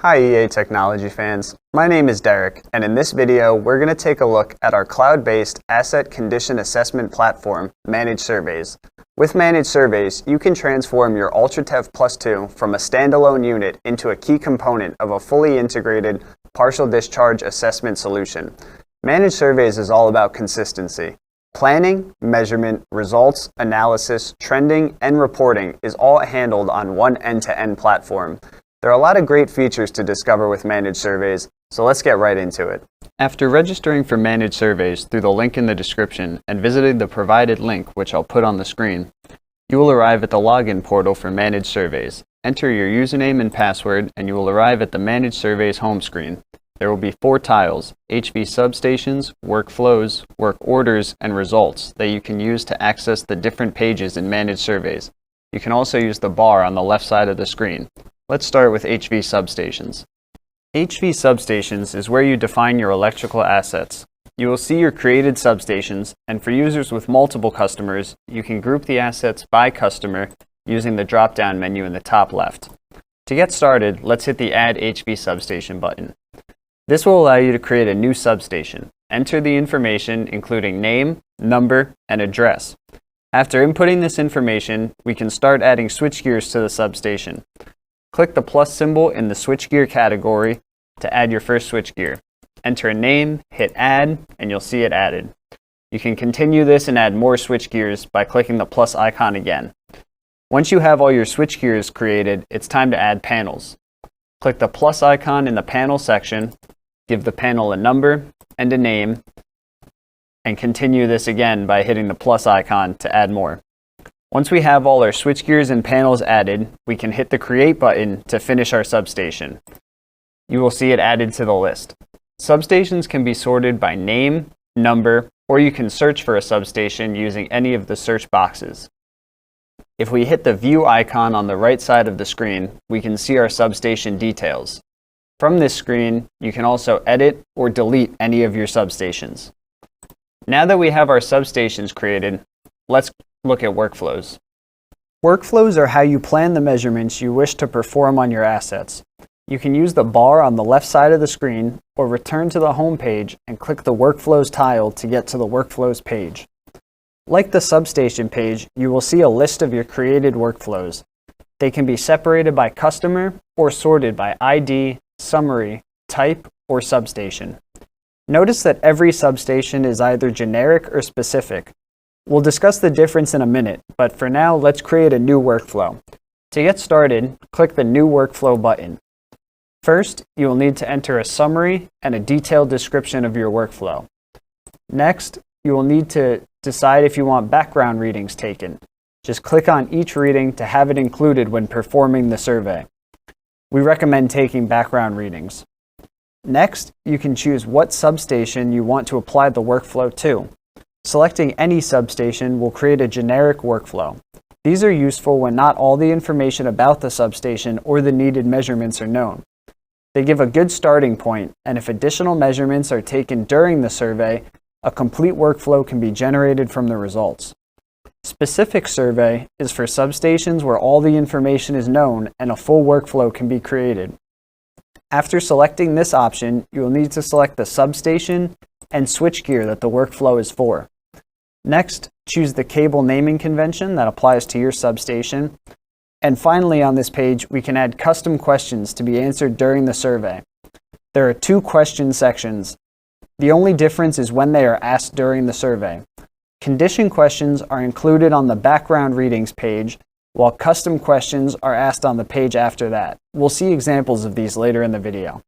Hi EA Technology fans, my name is Derek, and in this video we're going to take a look at our cloud-based asset condition assessment platform, Managed Surveys. With Managed Surveys, you can transform your UltraTev Plus 2 from a standalone unit into a key component of a fully integrated partial discharge assessment solution. Managed Surveys is all about consistency. Planning, measurement, results, analysis, trending, and reporting is all handled on one end-to-end platform. There are a lot of great features to discover with Managed Surveys, so let's get right into it. After registering for Managed Surveys through the link in the description and visiting the provided link, which I'll put on the screen, you will arrive at the login portal for Managed Surveys. Enter your username and password, and you will arrive at the Managed Surveys home screen. There will be 4 tiles: HV substations, workflows, work orders, and results that you can use to access the different pages in Managed Surveys. You can also use the bar on the left side of the screen. Let's start with HV substations. HV substations is where you define your electrical assets. You will see your created substations, and for users with multiple customers, you can group the assets by customer using the drop-down menu in the top left. To get started, let's hit the Add HV Substation button. This will allow you to create a new substation. Enter the information including name, number, and address. After inputting this information, we can start adding switchgears to the substation. Click the plus symbol in the switchgear category to add your first switchgear. Enter a name, hit add, and you'll see it added. You can continue this and add more switchgears by clicking the plus icon again. Once you have all your switchgears created, it's time to add panels. Click the plus icon in the panel section, give the panel a number and a name, and continue this again by hitting the plus icon to add more. Once we have all our switchgears and panels added, we can hit the Create button to finish our substation. You will see it added to the list. Substations can be sorted by name, number, or you can search for a substation using any of the search boxes. If we hit the View icon on the right side of the screen, we can see our substation details. From this screen, you can also edit or delete any of your substations. Now that we have our substations created, let's look at workflows. Workflows are how you plan the measurements you wish to perform on your assets. You can use the bar on the left side of the screen or return to the home page and click the Workflows tile to get to the Workflows page. Like the substation page, you will see a list of your created workflows. They can be separated by customer or sorted by ID, summary, type, or substation. Notice that every substation is either generic or specific. We'll discuss the difference in a minute, but for now, let's create a new workflow. To get started, click the New Workflow button. First, you will need to enter a summary and a detailed description of your workflow. Next, you will need to decide if you want background readings taken. Just click on each reading to have it included when performing the survey. We recommend taking background readings. Next, you can choose what substation you want to apply the workflow to. Selecting any substation will create a generic workflow. These are useful when not all the information about the substation or the needed measurements are known. They give a good starting point, and if additional measurements are taken during the survey, a complete workflow can be generated from the results. Specific survey is for substations where all the information is known and a full workflow can be created. After selecting this option, you will need to select the substation and switchgear that the workflow is for. Next, choose the cable naming convention that applies to your substation. And finally, on this page, we can add custom questions to be answered during the survey. There are 2 question sections. The only difference is when they are asked during the survey. Condition questions are included on the background readings page, while custom questions are asked on the page after that. We'll see examples of these later in the video.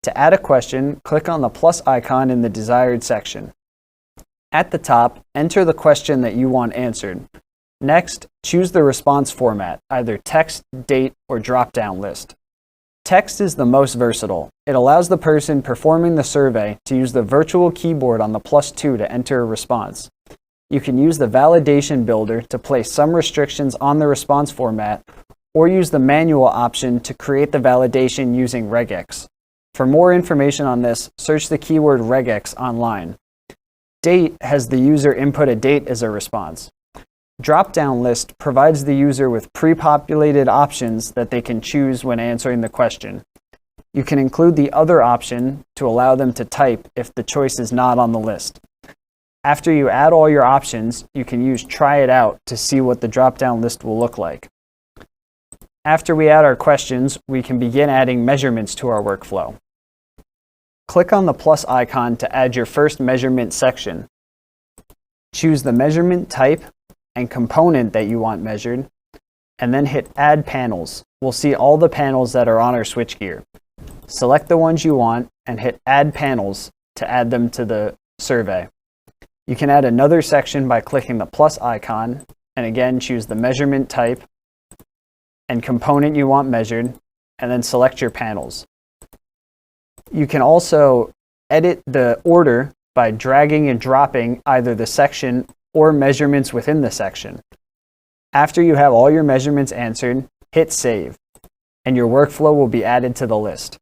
To add a question, click on the plus icon in the desired section. At the top, enter the question that you want answered. Next, choose the response format, either text, date, or drop-down list. Text is the most versatile. It allows the person performing the survey to use the virtual keyboard on the +2 to enter a response. You can use the validation builder to place some restrictions on the response format, or use the manual option to create the validation using regex. For more information on this, search the keyword regex online. Date has the user input a date as a response. Drop-down list provides the user with pre-populated options that they can choose when answering the question. You can include the other option to allow them to type if the choice is not on the list. After you add all your options, you can use Try It Out to see what the drop-down list will look like. After we add our questions, we can begin adding measurements to our workflow. Click on the plus icon to add your first measurement section. Choose the measurement type and component that you want measured, and then hit Add Panels. We'll see all the panels that are on our switchgear. Select the ones you want and hit Add Panels to add them to the survey. You can add another section by clicking the plus icon, and again choose the measurement type and component you want measured, and then select your panels. You can also edit the order by dragging and dropping either the section or measurements within the section. After you have all your measurements answered, hit Save, and your workflow will be added to the list.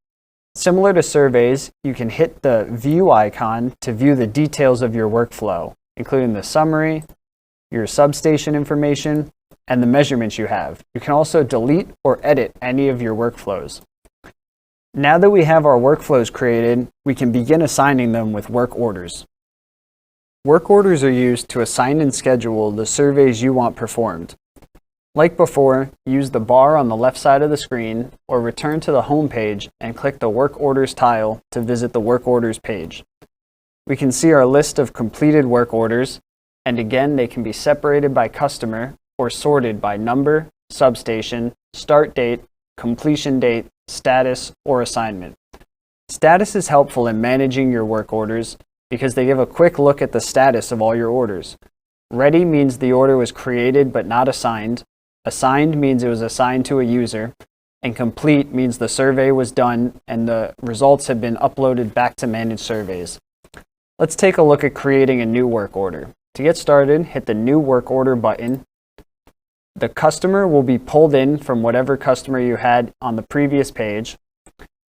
Similar to surveys, you can hit the View icon to view the details of your workflow, including the summary, your substation information, and the measurements you have. You can also delete or edit any of your workflows. Now that we have our workflows created, we can begin assigning them with work orders. Work orders are used to assign and schedule the surveys you want performed. Like before, use the bar on the left side of the screen or return to the home page and click the Work Orders tile to visit the Work Orders page. We can see our list of completed work orders, and again, they can be separated by customer or sorted by number, substation, start date, completion date, status, or assignment. Status is helpful in managing your work orders because they give a quick look at the status of all your orders. Ready means the order was created but not assigned. Assigned means it was assigned to a user, and complete means the survey was done and the results have been uploaded back to Managed Surveys. Let's take a look at creating a new work order. To get started, hit the New Work Order button. The customer will be pulled in from whatever customer you had on the previous page.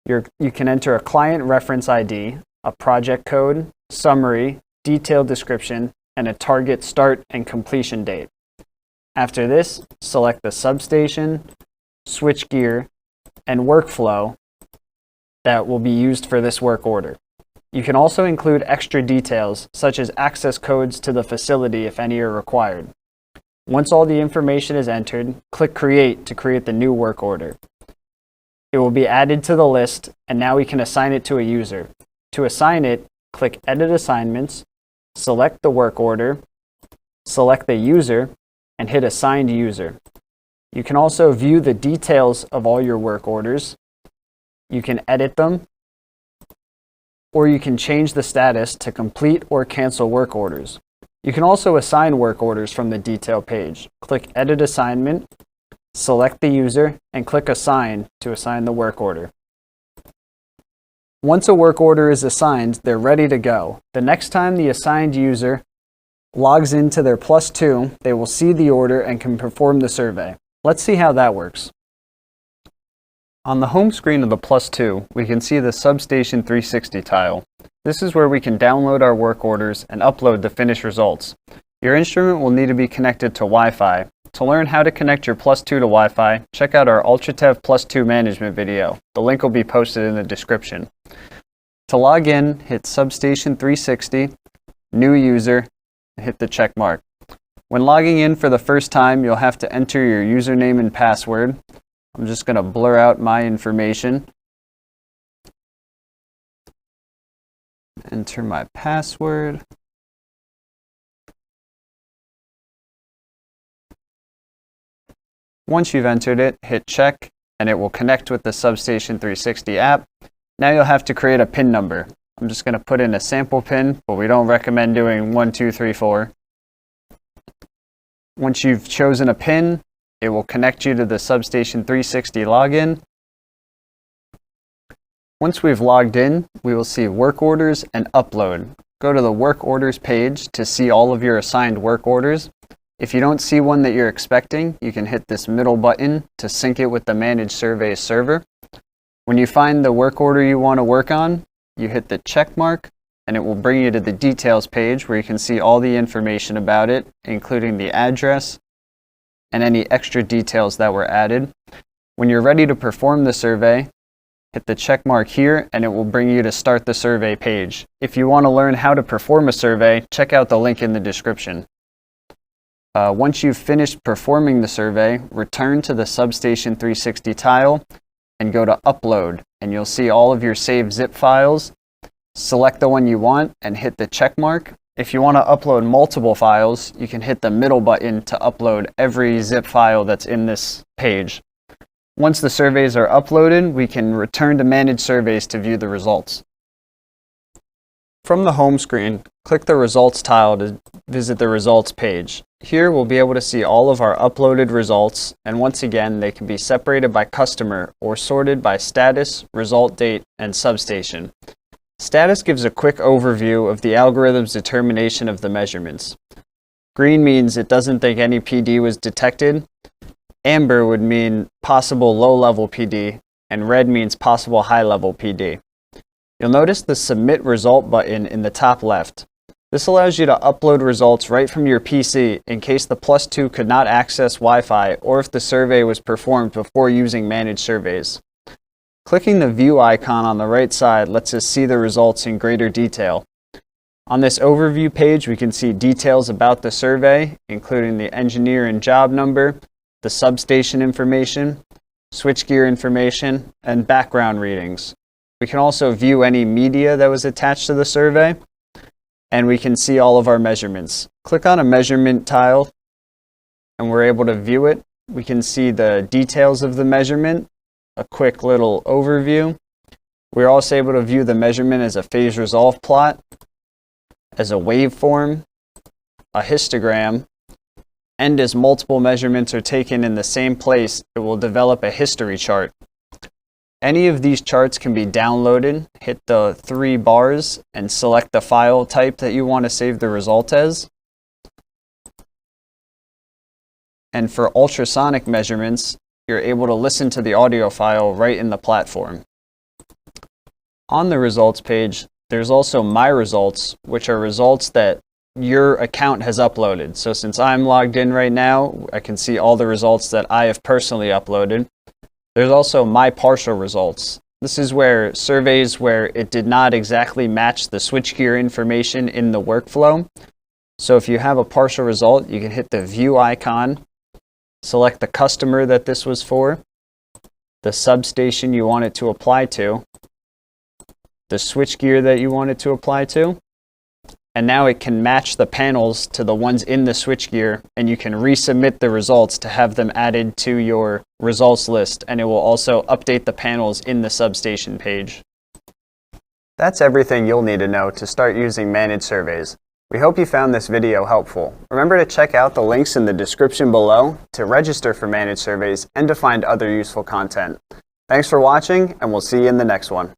You can enter a client reference ID, a project code, summary, detailed description, and a target start and completion date. After this, select the substation, switchgear, and workflow that will be used for this work order. You can also include extra details, such as access codes to the facility if any are required. Once all the information is entered, click Create to create the new work order. It will be added to the list, and now we can assign it to a user. To assign it, click Edit Assignments, select the work order, select the user, and hit Assigned User. You can also view the details of all your work orders. You can edit them, or you can change the status to complete or cancel work orders. You can also assign work orders from the detail page. Click Edit Assignment, select the user, and click Assign to assign the work order. Once a work order is assigned, they're ready to go. The next time the assigned user logs into their +2, they will see the order and can perform the survey. Let's see how that works. On the home screen of the +2, we can see the Substation360 tile. This is where we can download our work orders and upload the finished results. Your instrument will need to be connected to Wi-Fi. To learn how to connect your +2 to Wi-Fi, check out our UltraTev +2 management video. The link will be posted in the description. To log in, hit Substation360, New User, and hit the check mark. When logging in for the first time, you'll have to enter your username and password. I'm just going to blur out my information. Enter my password. Once you've entered it, hit check, and it will connect with the Substation360 app. Now you'll have to create a PIN number. I'm just going to put in a sample PIN, but we don't recommend doing 1, 2, 3, 4. Once you've chosen a PIN, it will connect you to the Substation360 login. Once we've logged in, we will see work orders and upload. Go to the work orders page to see all of your assigned work orders. If you don't see one that you're expecting, you can hit this middle button to sync it with the Managed Surveys server. When you find the work order you want to work on, you hit the check mark, and it will bring you to the details page where you can see all the information about it, including the address and any extra details that were added. When you're ready to perform the survey, hit the check mark here, and it will bring you to Start the Survey page. If you want to learn how to perform a survey, check out the link in the description. Once you've finished performing the survey, return to the Substation360 tile and go to Upload, and you'll see all of your saved zip files. Select the one you want and hit the check mark. If you want to upload multiple files, you can hit the middle button to upload every zip file that's in this page. Once the surveys are uploaded, we can return to Manage Surveys to view the results. From the home screen, click the Results tile to visit the Results page. Here we'll be able to see all of our uploaded results, and once again they can be separated by customer or sorted by status, result date, and substation. Status gives a quick overview of the algorithm's determination of the measurements. Green means it doesn't think any PD was detected. Amber would mean possible low-level PD, and red means possible high-level PD. You'll notice the Submit Result button in the top left. This allows you to upload results right from your PC in case the +2 could not access Wi-Fi or if the survey was performed before using Managed Surveys. Clicking the View icon on the right side lets us see the results in greater detail. On this overview page, we can see details about the survey, including the engineer and job number, the substation information, switchgear information, and background readings. We can also view any media that was attached to the survey, and we can see all of our measurements. Click on a measurement tile, and we're able to view it. We can see the details of the measurement, a quick little overview. We're also able to view the measurement as a phase resolve plot, as a waveform, a histogram, and as multiple measurements are taken in the same place, it will develop a history chart. Any of these charts can be downloaded. Hit the 3 bars and select the file type that you want to save the result as. And for ultrasonic measurements, you're able to listen to the audio file right in the platform. On the results page, there's also My Results, which are results that your account has uploaded. So since I'm logged in right now, I can see all the results that I have personally uploaded. There's also My Partial Results. This is where surveys where it did not exactly match the switchgear information in the workflow. So if you have a partial result, you can hit the View icon, select the customer that this was for, the substation you want it to apply to, the switchgear that you want it to apply to, and now it can match the panels to the ones in the switchgear, and you can resubmit the results to have them added to your results list, and it will also update the panels in the substation page. That's everything you'll need to know to start using Managed Surveys. We hope you found this video helpful. Remember to check out the links in the description below to register for Managed Surveys and to find other useful content. Thanks for watching, and we'll see you in the next one.